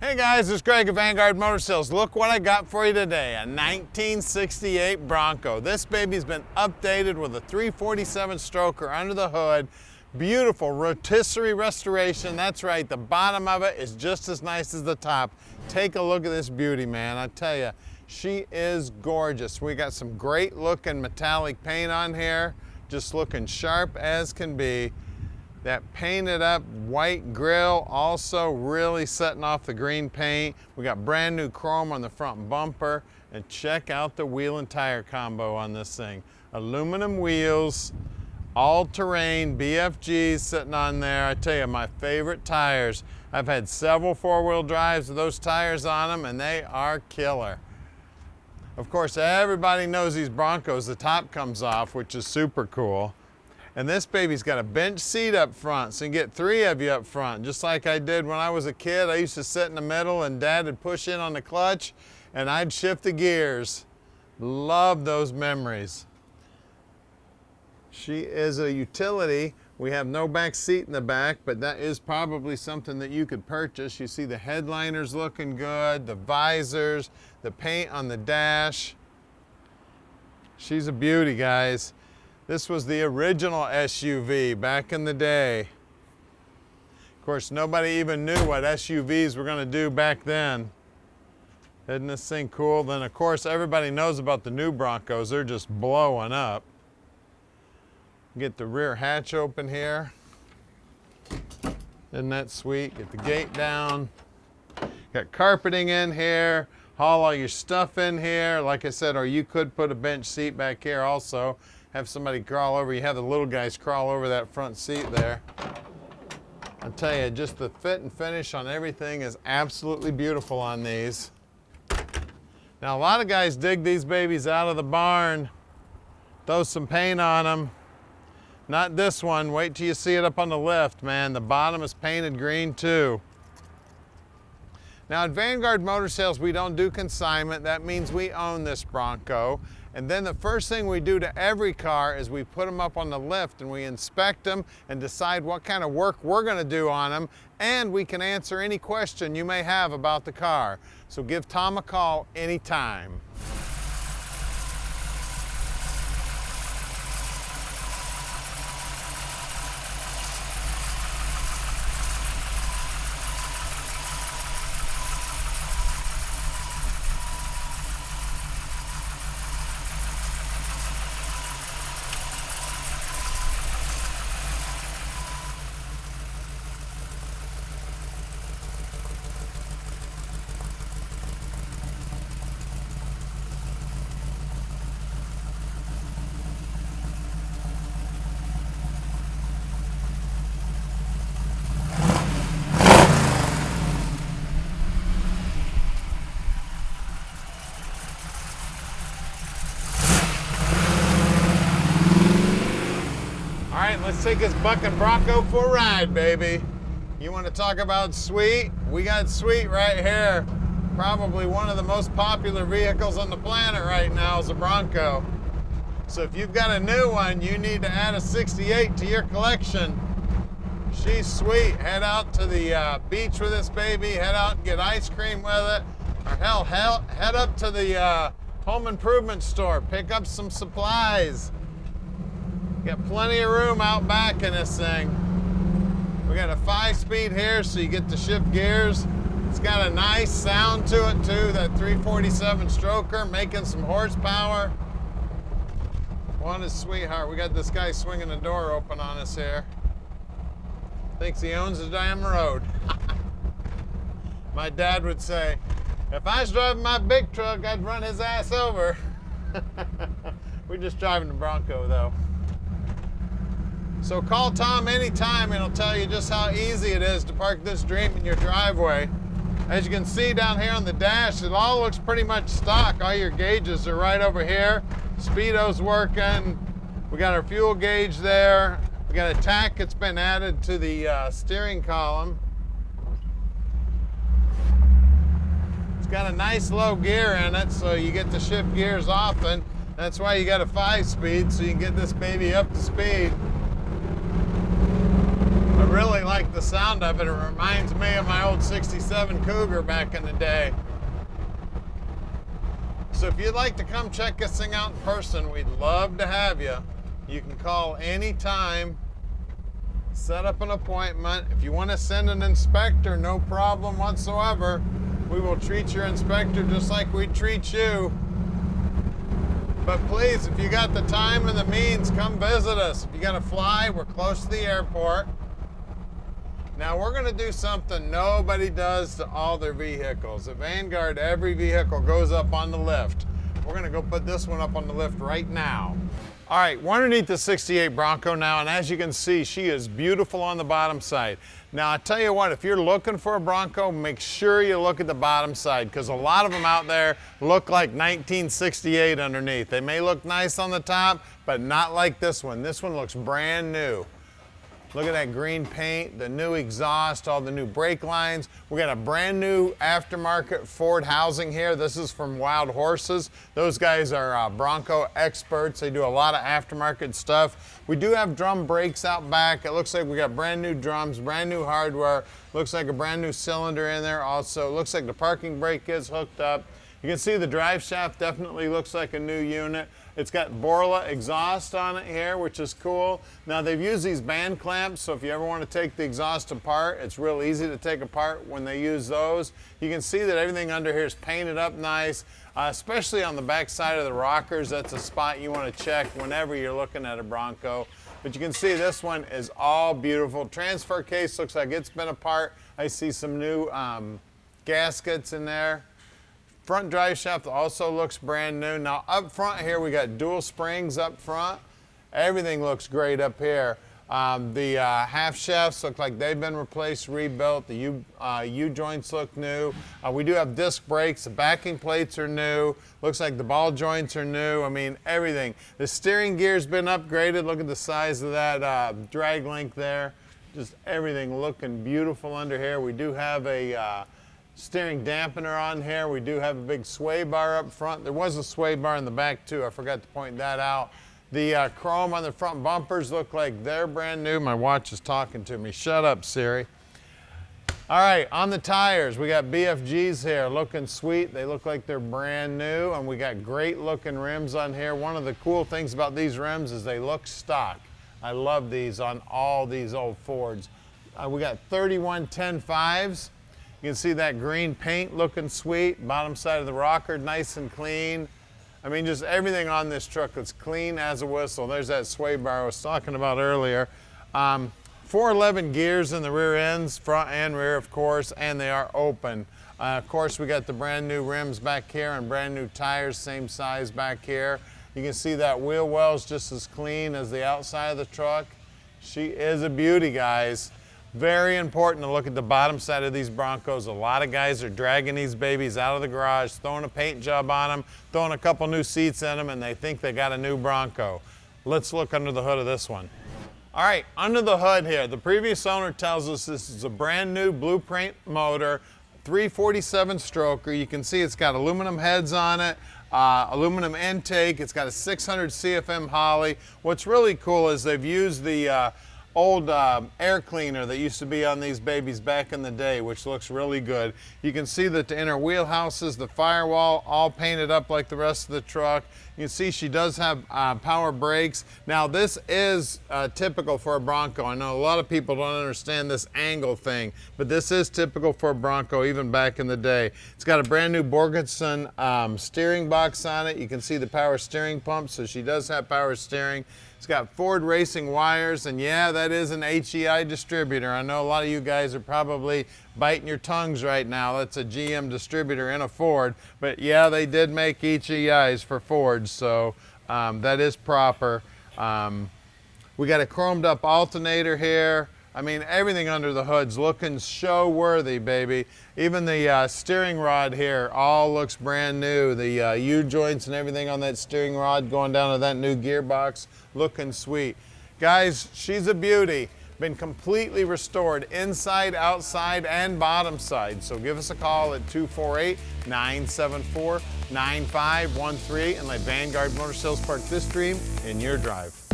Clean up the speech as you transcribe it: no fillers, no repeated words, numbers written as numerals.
Hey guys, it's Greg of Vanguard Motor Sales. Look what I got for you today, a 1968 Bronco. This baby's been updated with a 347 stroker under the hood. Beautiful rotisserie restoration. That's right, the bottom of it is just as nice as the top. Take a look at this beauty, man. I tell you, she is gorgeous. We got some great looking metallic paint on here, just looking sharp as can be. That painted up white grille also really setting off the green paint. We got brand new chrome on the front bumper, and check out the wheel and tire combo on this thing. Aluminum wheels, all-terrain BFGs sitting on there. I tell you, my favorite tires. I've had several four-wheel drives with those tires on them, and they are killer. Of course, everybody knows these Broncos, the top comes off, which is super cool. And this baby's got a bench seat up front, so you can get 3 of you up front, just like I did when I was a kid. I used to sit in the middle and Dad would push in on the clutch and I'd shift the gears. Love those memories. She is a utility. We have no back seat in the back, but that is probably something that you could purchase. You see the headliners looking good, the visors, the paint on the dash. She's a beauty, guys. This was the original SUV back in the day. Of course, nobody even knew what SUVs were going to do back then. Isn't this thing cool? Then, of course, everybody knows about the new Broncos. They're just blowing up. Get the rear hatch open here. Isn't that sweet? Get the gate down. Got carpeting in here. Haul all your stuff in here. Like I said, or you could put a bench seat back here also. Have somebody crawl over, you have the little guys crawl over that front seat there. I'll tell you, just the fit and finish on everything is absolutely beautiful on these. Now, a lot of guys dig these babies out of the barn, throw some paint on them. Not this one. Wait till you see it up on the lift, man. The bottom is painted green too. Now, at Vanguard Motor Sales, we don't do consignment. That means we own this Bronco. And then the first thing we do to every car is we put them up on the lift and we inspect them and decide what kind of work we're going to do on them, and we can answer any question you may have about the car. So give Tom a call anytime. All right, let's take this bucket Bronco for a ride, baby. You want to talk about sweet? We got sweet right here. Probably one of the most popular vehicles on the planet right now is a Bronco. So if you've got a new one, you need to add a 68 to your collection. She's sweet. Head out to the beach with this baby. Head out and get ice cream with it. Or hell, head up to the home improvement store. Pick up some supplies. Got plenty of room out back in this thing. We got a 5-speed here, so you get to shift gears. It's got a nice sound to it too, that 347 stroker, making some horsepower. What a sweetheart. We got this guy swinging the door open on us here. Thinks he owns the damn road. My dad would say, if I was driving my big truck, I'd run his ass over. We're just driving the Bronco though. So call Tom anytime and he'll tell you just how easy it is to park this dream in your driveway. As you can see down here on the dash, it all looks pretty much stock. All your gauges are right over here. Speedo's working. We got our fuel gauge there. We got a tach that's been added to the steering column. It's got a nice low gear in it, so you get to shift gears often. That's why you got a 5-speed, so you can get this baby up to speed. really like the sound of it. It reminds me of my old 67 Cougar back in the day. So if you'd like to come check this thing out in person, we'd love to have you. You can call anytime, set up an appointment. If you want to send an inspector, no problem whatsoever. We will treat your inspector just like we treat you. But please, if you got the time and the means, come visit us. If you got to fly, we're close to the airport. Now we're going to do something nobody does to all their vehicles. At Vanguard, every vehicle goes up on the lift. We're going to go put this one up on the lift right now. All right, we're underneath the 68 Bronco now, and as you can see, she is beautiful on the bottom side. Now, I tell you what, if you're looking for a Bronco, make sure you look at the bottom side, because a lot of them out there look like 1968 underneath. They may look nice on the top, but not like this one. This one looks brand new. Look at that green paint, the new exhaust, all the new brake lines. We got a brand new aftermarket Ford housing here. This is from Wild Horses. Those guys are Bronco experts. They do a lot of aftermarket stuff. We do have drum brakes out back. It looks like we got brand new drums, brand new hardware. Looks like a brand new cylinder in there also. Looks like the parking brake is hooked up. You can see the drive shaft definitely looks like a new unit. It's got Borla exhaust on it here, which is cool. Now they've used these band clamps, so if you ever want to take the exhaust apart, it's real easy to take apart when they use those. You can see that everything under here is painted up nice, especially on the back side of the rockers. That's a spot you want to check whenever you're looking at a Bronco. But you can see this one is all beautiful. Transfer case looks like it's been apart. I see some new gaskets in there. Front drive shaft also looks brand new. Now up front here we got dual springs up front. Everything looks great up here. The half shafts look like they've been replaced, rebuilt. The U-joints look new. We do have disc brakes. The backing plates are new. Looks like the ball joints are new. I mean, everything. The steering gear's been upgraded. Look at the size of that drag link there. Just everything looking beautiful under here. We do have a steering dampener on here. We do have a big sway bar up front. There was a sway bar in the back too. I forgot to point that out. The chrome on the front bumpers look like they're brand new. My watch is talking to me. Shut up, Siri. All right, on the tires, we got BFGs here looking sweet. They look like they're brand new, and we got great looking rims on here. One of the cool things about these rims is they look stock. I love these on all these old Fords. We got 3110.5s. You can see that green paint looking sweet. Bottom side of the rocker, nice and clean. I mean, just everything on this truck is clean as a whistle. There's that sway bar I was talking about earlier. 411 gears in the rear ends, front and rear, of course, and they are open. Of course, we got the brand new rims back here and brand new tires, same size back here. You can see that wheel well's just as clean as the outside of the truck. She is a beauty, guys. Very important to look at the bottom side of these Broncos. A lot of guys are dragging these babies out of the garage, throwing a paint job on them, throwing a couple new seats in them, and they think they got a new Bronco. Let's look under the hood of this one. All right, under the hood here, the previous owner tells us this is a brand new blueprint motor, 347 stroker. You can see it's got aluminum heads on it, aluminum intake. It's got a 600 CFM Holley. What's really cool is they've used the old air cleaner that used to be on these babies back in the day, which looks really good. You can see that the inner wheelhouses, the firewall, all painted up like the rest of the truck. You can see she does have power brakes. Now this is typical for a Bronco. I know a lot of people don't understand this angle thing, but this is typical for a Bronco even back in the day. It's got a brand new Borgenson steering box on it. You can see the power steering pump, so she does have power steering. It's got Ford racing wires, and yeah, that is an HEI distributor. I know a lot of you guys are probably biting your tongues right now. That's a GM distributor in a Ford, but yeah, they did make HEIs for Ford, so that is proper. We got a chromed up alternator here. I mean, everything under the hood's looking show worthy, baby. Even the steering rod here all looks brand new. The U-joints and everything on that steering rod going down to that new gearbox, looking sweet. Guys, she's a beauty. Been completely restored inside, outside, and bottom side. So give us a call at 248-974-9513 and let Vanguard Motor Sales park this dream in your drive.